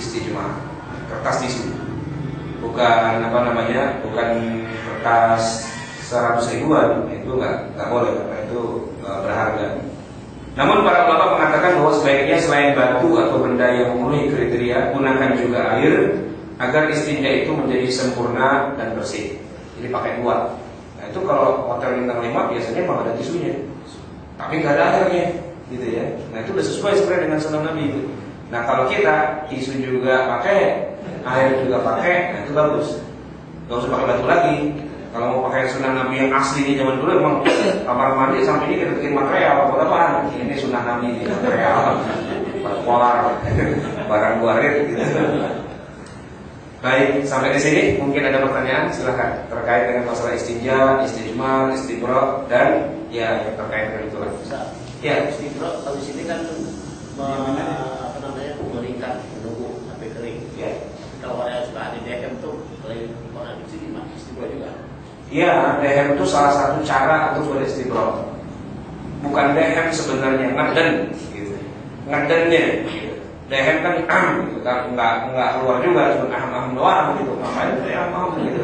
istijmar, kertas tisu, bukan bukan kertas 100 ribuan, itu nggak boleh karena itu berharga. Namun para ulama mengatakan bahwa sebaiknya selain batu atau benda yang memenuhi kriteria, gunakan juga air agar istinja itu menjadi sempurna dan bersih. Jadi pakai 2. Nah itu kalau hotel bintang 5 biasanya memang ada tisunya, tapi nggak ada airnya, gitu ya. Nah itu udah sesuai sebenarnya dengan sunnah Nabi itu. Nah kalau kita tisu juga pakai, air juga pakai, nah itu bagus. Gak usah pakai batu lagi. Kalau mau pakai sunnah Nabi yang asli di zaman dulu, emang kamar mandi sampai ini kita bikin material buat apaan? Ini sunnah Nabi, ini material, kolar, barang warid gitu. Baik, sampai di sini mungkin ada pertanyaan, silakan terkait dengan masalah istinja, istijmar, istibra dan ya yang terkait dengan itulah. Ya, istibra kalau di sini kan berikan menunggu sampai kering. Ya. Kalau ada suka di dehem tuh, kalau di sini mah istibra juga. Iya, dehem itu salah satu cara untuk beristibra. Bukan dehem sebenarnya, ngeden gitu. Ngedennya gitu. Dehem kan gitu kan enggak keluar juga, cuma aham doang gitu. Ngapain aham gitu.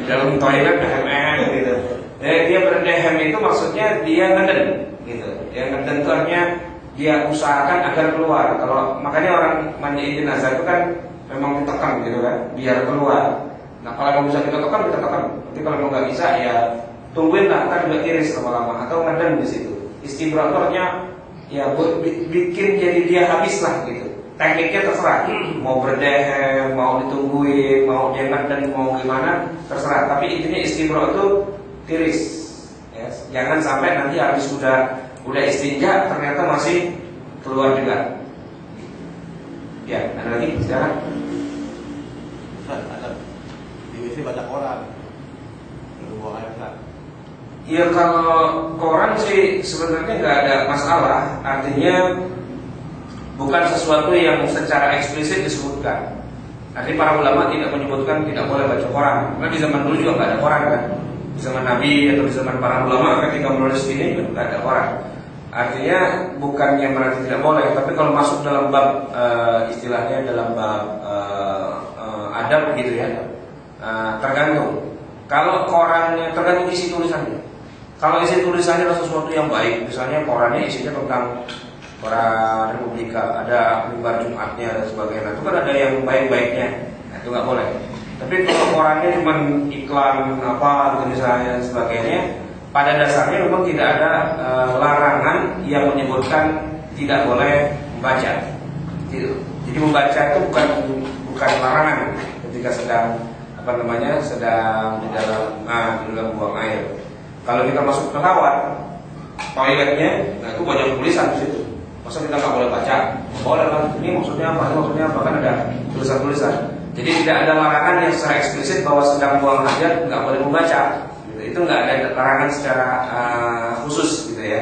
Dalam toilet dehem gitu. Dia berdehem itu maksudnya dia ngeden gitu. Dia ngeden itu artinya dia usahakan agar keluar. Kalau makanya orang mandiin jenazah itu kan memang ditekan gitu kan, biar keluar. Nah kalau mau bisa kita tekan, Nanti kalau mau nggak bisa ya tungguin lah, ntar juga tiris lama-lama atau ngeden di situ. Istibratornya ya bikin jadi dia habis lah gitu. Tekniknya terserah, mau berdehem, mau ditungguin, mau dia ngeden, mau gimana terserah. Tapi intinya istibra itu tiris. Ya, jangan sampai nanti habis udah istinja ternyata masih keluar juga. Ya, ada lagi sekarang. Di baca koran, buang air besar. Ya kalau koran sih sebenarnya nggak ada masalah. Artinya bukan sesuatu yang secara eksplisit disebutkan. Artinya para ulama tidak menyebutkan tidak boleh baca koran. Karena di zaman dulu juga nggak ada koran kan. Di zaman Nabi atau di zaman para ulama ketika menulis ini juga nggak ada koran. Artinya bukannya berarti tidak boleh, tapi kalau masuk dalam bab istilahnya dalam bab adab gitu ya. Tergantung. Kalau korannya tergantung isi tulisannya. Kalau isi tulisannya adalah sesuatu yang baik, misalnya korannya isinya tentang koran Republika, ada mimbar Jumatnya dan sebagainya, itu kan ada yang baik-baiknya, nah, itu nggak boleh. Tapi kalau korannya cuma iklan apa gitu misalnya dan sebagainya, pada dasarnya memang tidak ada larangan yang menyebutkan tidak boleh membaca. Jadi membaca itu bukan larangan ketika sedang sedang di dalam buang air. Kalau kita masuk ke kawat toiletnya, nah itu banyak tulisan di situ. Masa kita nggak boleh baca? Boleh kan? Ini maksudnya apa? Kan ada tulisan-tulisan. Jadi tidak ada larangan yang secara eksplisit bahwa sedang buang hajat nggak boleh membaca. Gitu. Itu nggak ada larangan secara khusus gitu ya.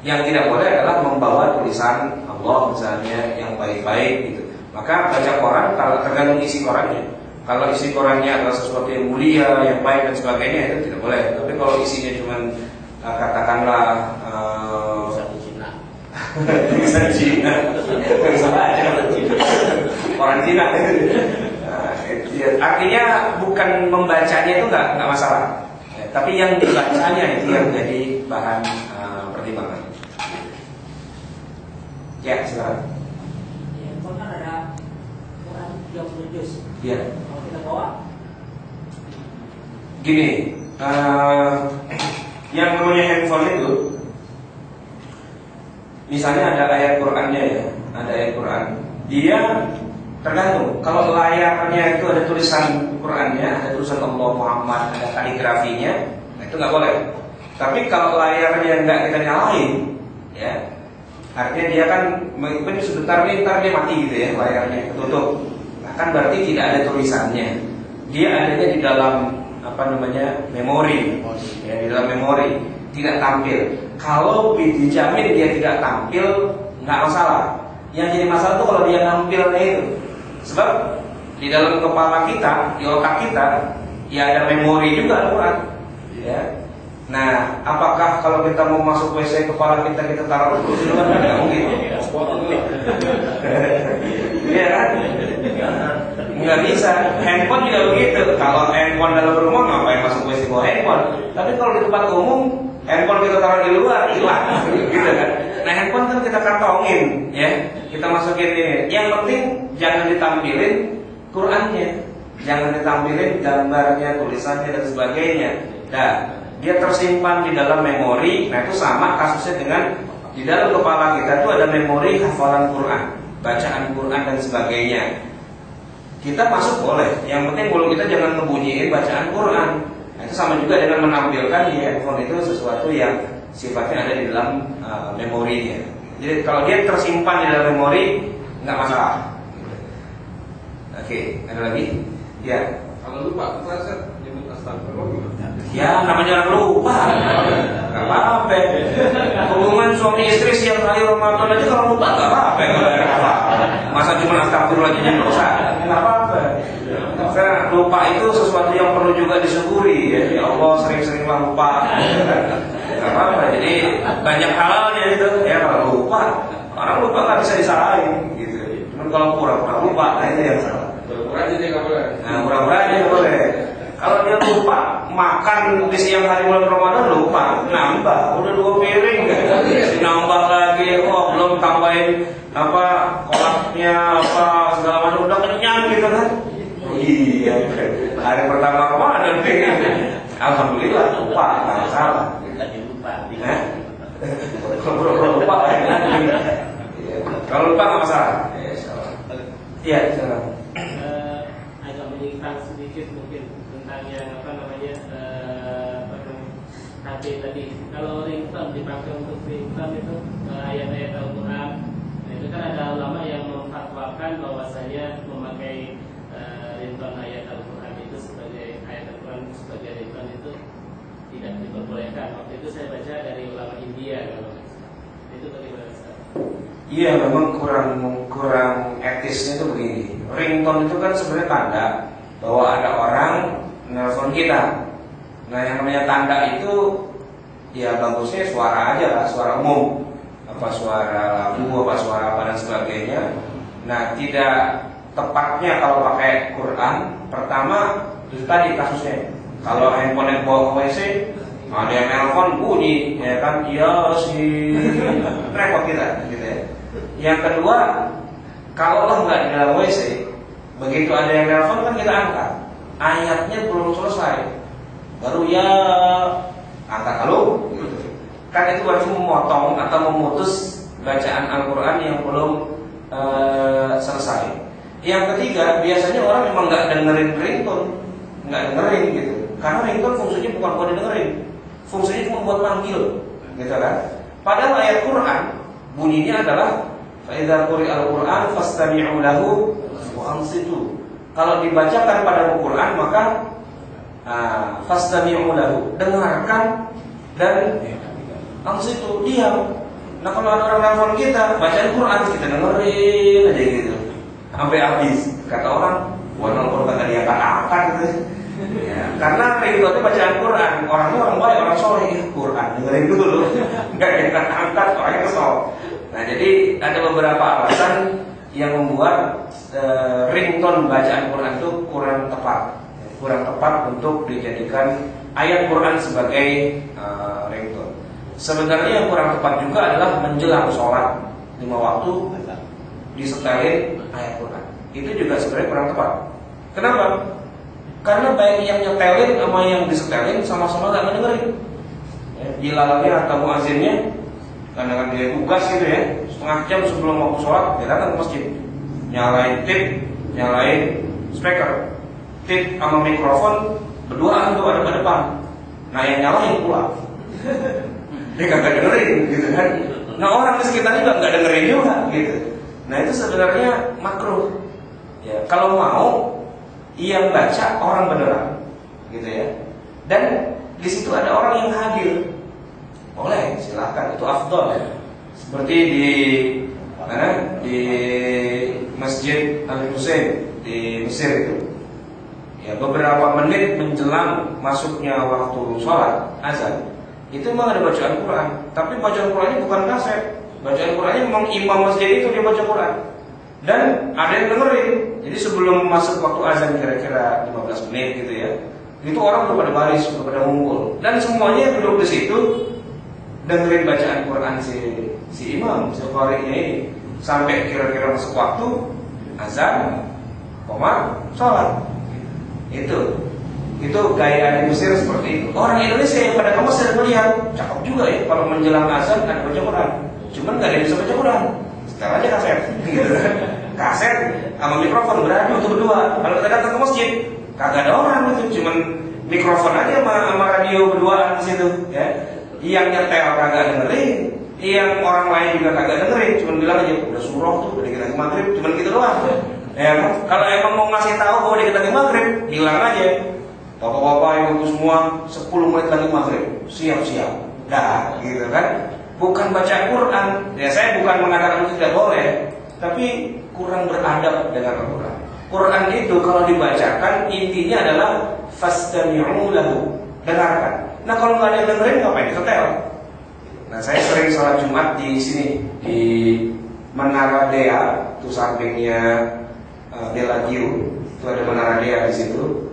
Yang tidak boleh adalah membawa tulisan Allah misalnya yang baik-baik gitu. Maka baca koran kalau tergantung isi korannya. Kalau isi korannya adalah sesuatu yang mulia, yang baik dan sebagainya itu tidak boleh. Tapi kalau isinya cuma katakanlah tulisan Cina, bisa baca orang Cina. Artinya bukan membacanya itu nggak masalah, tapi yang dibacanya itu yang jadi bahan pertimbangan. Ya, silakan. Ya, kan ada Quran 30 juz. Iya. Kalau kita bawa gini, yang namanya handphone itu, misalnya ada ayat Qurannya ya, ada ayat Quran, dia tergantung. Kalau layarnya itu ada tulisan Qurannya, ada tulisan Allah Muhammad, ada kaligrafinya, nah itu nggak boleh. Tapi kalau layarnya nggak kita nyalain, ya, artinya dia kan mungkin sebentar nih, ntar dia mati gitu ya, layarnya ketutup. Nah, kan berarti tidak ada tulisannya. Dia adanya di dalam memori, ya, di dalam memori, tidak tampil. Kalau dijamin dia tidak tampil, nggak masalah. Yang jadi masalah itu kalau dia tampilnya itu. Sebab di dalam kepala kita, di otak kita, ya ada memori juga Al-Quran. Ya. Nah, apakah kalau kita mau masuk WC kepala kita taruh dulu di luar? Nggak mungkin. ya kan? Nggak bisa. Handphone juga begitu. Kalau handphone dalam rumah ngapain masuk WC bawa handphone? Tapi kalau di tempat umum, handphone kita taruh di luar hilang, gitu kan? Nah handphone kan kita kantongin, ya, kita masukin ini. Yang penting jangan ditampilin Qurannya, jangan ditampilin gambarnya, tulisannya dan sebagainya. Nah, dia tersimpan di dalam memori. Nah itu sama kasusnya dengan di dalam kepala kita tuh ada memori hafalan Quran, bacaan Quran dan sebagainya. Kita masuk boleh, yang penting mulut kita jangan ngebunyiin bacaan Quran. Nah, itu sama juga dengan menampilkan di handphone itu sesuatu yang sifatnya ada di dalam memorinya. Jadi kalau dia tersimpan di dalam memori nggak masalah. Oke, ada lagi? Ya. Kalau lupa, masa nyebut astagfirullah? Ya, namanya orang lupa. Gak apa-apa. Hubungan suami istri siang hari Ramadan aja kalau lupa gak apa-apa. Masa cuma astagfirullah aja yang dosa? Gak apa-apa. Karena lupa itu sesuatu yang perlu juga disyukuri. Ya Allah, sering-seringlah lupa. Gak apa-apa. Jadi banyak halalnya itu. Ya kalau lupa, orang lupa gak bisa disalahin gitu. Cuman kalau pura-pura lupa, nah itu yang salah. Pura-pura aja dia gak boleh. Nah, pura-pura aja gak boleh. Kalau dia lupa makan di siang hari bulan Ramadan, lupa nambah, udah 2 piring, nambah lagi, oh belum tambahin apa kolaknya apa segala macam, udah kenyang gitu kan? Iya, hari pertama Ramadan nih, alhamdulillah lupa, nggak salah. Lagi lupa. Kalau lupa, kalau lupa nggak masalah. Iya, silakan. Agak menyimpang sedikit mungkin tentang yang HP tadi. Kalau ringtone dipakai untuk ringtone itu ayat-ayat Al-Quran, nah itu kan ada ulama yang memfatwakan bahwasanya memakai ringtone ayat Al-Quran itu sebagai ayat Al-Quran sebagai ringtone itu tidak diperbolehkan. Waktu itu saya baca dari ulama India kalau itu bagaimana Ustaz? Iya, memang kurang etisnya itu begini. Ringtone itu kan sebenarnya tanda bahwa ada orang nelfon kita. Nah yang namanya tanda itu ya bagusnya suara aja lah, suara umum, apa suara lagu, apa suara apa dan sebagainya. Nah tidak tepatnya kalau pakai Quran. Pertama itu tadi kasusnya, kalau handphone yang bawa ke WC ada yang nelfon bunyi, ya kan, iya sih repot kita, gitu ya. Yang kedua, kalau lo nggak di dalam WC, begitu ada yang nelfon kan kita angkat, ayatnya belum selesai. Baru ya angkat halo gitu. Kan itu berarti memotong atau memutus bacaan Al-Quran yang belum selesai. Yang ketiga, biasanya orang memang nggak dengerin ringtone, nggak dengerin gitu. Karena ringtone fungsinya bukan buat dengerin, fungsinya cuma buat manggil, gitu kan. Padahal ayat Quran bunyinya adalah fa-idza quri'al Quran fastami'u lahu wa ansitu. Kalau dibacakan pada Al-Quran maka fastami'u lahu, dengarkan dan ansitu, diam. Nah kalau ada orang nelfon kita bacaan Quran, kita dengerin aja gitu sampai habis. Kata orang, gua nelfon kagak diangkat-angkat gitu. Ya, karena ringtone bacaan Quran, orangnya orang baik, orang soleh, Quran dengerin dulu, nggak diangkat-angkat, orangnya kesel. Nah jadi ada beberapa alasan yang membuat ringtone bacaan Quran itu kurang tepat untuk dijadikan ayat Quran sebagai ringtone. Sebenarnya yang kurang tepat juga adalah menjelang sholat 5 waktu disetelin ayat Quran. Itu juga sebenarnya kurang tepat. Kenapa? Karena baik yang nyetelin sama yang disetelin sama-sama gak mendengarin. Bilalnya atau muazzinnya kadang-kadang dia tugas gitu ya, setengah jam sebelum waktu sholat dia datang ke masjid, nyalain tip, nyalain speaker, tip sama mikrofon berduaan tuh ada ke depan. Nah yang nyalain pulang, dia kagak dengerin gitu kan. Nah orang di sekitarnya juga nggak dengerin juga gitu. Nah itu sebenarnya makruh. Ya kalau mau yang baca orang beneran gitu ya. Dan di situ ada orang yang hadir, boleh silakan, itu afdol. Seperti di Masjid Al-Husain di Mesir itu. Ya beberapa menit menjelang masuknya waktu sholat azan, itu memang ada bacaan Quran. Tapi bacaan Qurannya bukan kaset. Bacaan Qurannya memang imam masjid itu dia baca Quran. Dan ada yang dengerin. Jadi sebelum masuk waktu azan kira-kira 15 menit gitu ya, itu orang udah pada baris, udah pada ngumpul, dan semuanya duduk di situ dengerin bacaan Quran si imam, si qari'nya ini, sampai kira-kira masuk waktu azan, sholat. Itu gaya di Mesir seperti itu. Orang Indonesia yang pada kamu sering melihat, cakep juga ya kalau menjelang azan ada baca Quran. Cuman nggak ada yang bisa baca Quran. Setel aja kaset, gitu kan? Kaset sama mikrofon beradu tuh berdua. Kalau kita datang ke masjid, kagak ada orang itu, cuman mikrofon aja sama radio berduaan di situ, ya. Yang nyetel kagak dengerin, yang orang lain juga kagak dengerin, cuman bilang aja udah surah tuh, udah kita lagi maghrib, cuman gitu doang. Ya, kalau emang mau ngasih tahu bahwa udah kita lagi maghrib, bilang aja, bapak-bapak ibu semua 10 menit lagi maghrib, siap-siap, dah, gitu kan? Bukan baca Quran, ya saya bukan mengatakan itu tidak boleh, tapi kurang beradab dengan Al-Quran. Quran itu kalau dibacakan intinya adalah fastami'u lahu, dengarkan. Nah kalau nggak ada yang dengerin ngapain disetel? Nah saya sering sholat Jumat di sini di Menara Dea, itu sampingnya Bellagio, itu ada Menara Dea di situ.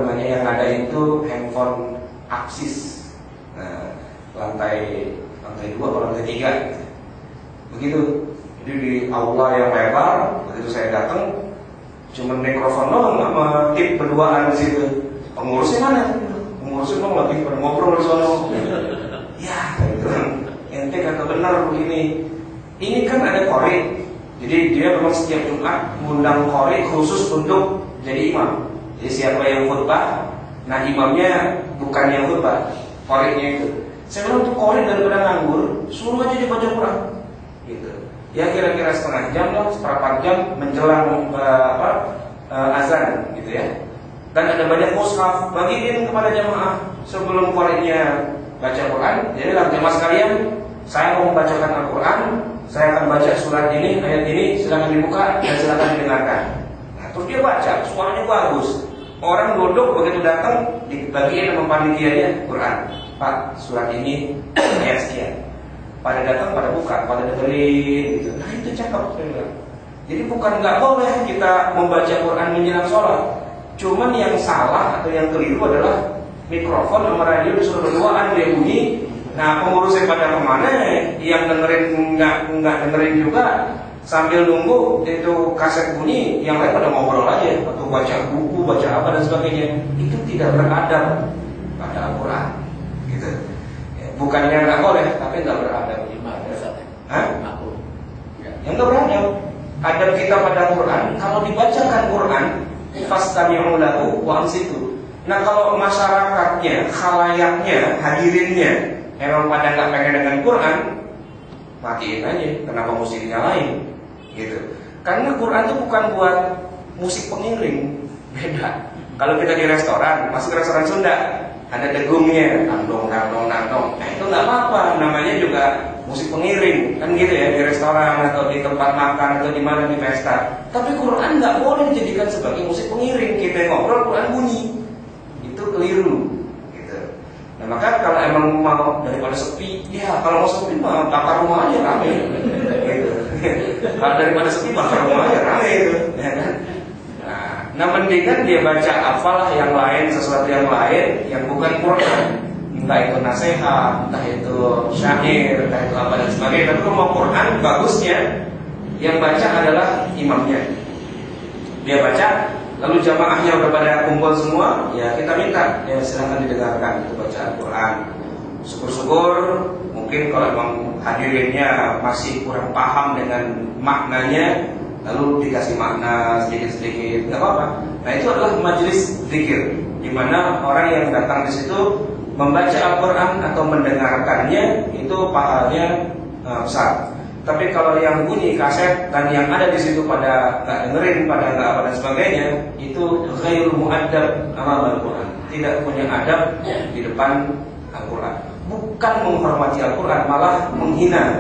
Yang ada itu handphone Axis, lantai 2 atau lantai 3 begitu. Jadi di aula yang lebar, begitu saya datang, cuma mikrofon doang sama tip berduaan di situ. Pengurusnya mana? Pengurusnya dong lagi pada ngobrol di sana. Ya, gitu. Ente kata benar begini. Ini kan ada qori. Jadi dia memang setiap Jumat mengundang qori khusus untuk jadi imam. Jadi siapa yang khutbah, nah imamnya bukan yang khutbah, qorinya itu. Saya bilang untuk qori daripada nganggur, suruh aja dia baca Quran. Gitu. Ya kira-kira setengah jam lah, seperempat jam menjelang azan gitu ya. Dan ada banyak mushaf, bagiin kepada jamaah sebelum qari'nya baca Quran. Jadi jamaah sekalian, saya mau membacakan Al-Quran, saya akan baca surat ini, ayat ini, silakan dibuka dan silakan didengarkan. Nah, terus dia baca, suaranya bagus. Orang duduk begitu datang dibagiin sama panitianya Quran. Pak, surat ini ayat sekian. Pada datang, pada buka, pada dengerin gitu. Nah itu cakep. Jadi bukan nggak boleh kita membaca Quran menjelang sholat. Cuman yang salah atau yang keliru adalah mikrofon sama radio disuruh berduaan dia bunyi. Nah pengurusnya pada kemana? Yang dengerin nggak dengerin juga, sambil nunggu itu kaset bunyi, yang lain pada ngobrol aja atau baca buku, baca apa dan sebagainya. Itu tidak beradab pada Al-Quran. Gitu. Bukannya nggak boleh, tapi nggak beradab. Yang nggak beradab. Adab kita pada Quran, kalau dibacakan Quran, fastami'u lahu wa ansitu. Nah kalau masyarakatnya, khalayaknya, hadirinnya emang pada nggak pengen dengan Quran, matiin aja. Kenapa mesti dinyalain? Gitu. Karena Quran itu bukan buat musik pengiring, beda. Kalau kita di restoran, masuk restoran Sunda, ada degungnya, nandong. Nah itu nggak apa-apa, namanya juga musik pengiring, kan gitu ya, di restoran atau di tempat makan atau di mana di pesta. Tapi Quran nggak boleh dijadikan sebagai musik pengiring. Kita ngobrol Quran bunyi, itu keliru. Gitu. Nah maka kalau emang mau daripada sepi, ya kalau mau sepi mah bakar rumah aja rame. Gitu. Kalau daripada sepi bakar rumah aja rame gitu, ya kan? Nah mendingan dia baca apalah yang lain, sesuatu yang lain yang bukan Quran. Entah itu nasihat, entah itu syair, entah itu apa dan sebagainya. Tapi kalau mau Quran, bagusnya yang baca adalah imamnya. Dia baca, lalu jamaahnya udah pada kumpul semua, ya kita minta, ya silakan didengarkan itu bacaan Quran. Syukur-syukur, mungkin kalau memang hadirinnya masih kurang paham dengan maknanya, lalu dikasih makna sedikit-sedikit, nggak apa-apa. Nah itu adalah majelis zikir, di mana orang yang datang di situ membaca Al-Quran atau mendengarkannya itu pahalanya besar. Tapi kalau yang bunyi kaset dan yang ada di situ pada nggak dengerin, pada nggak apa dan sebagainya, itu ghairul mu'addab amal Al-Quran, tidak punya adab di depan Al-Quran. Bukan menghormati Al-Quran, malah menghina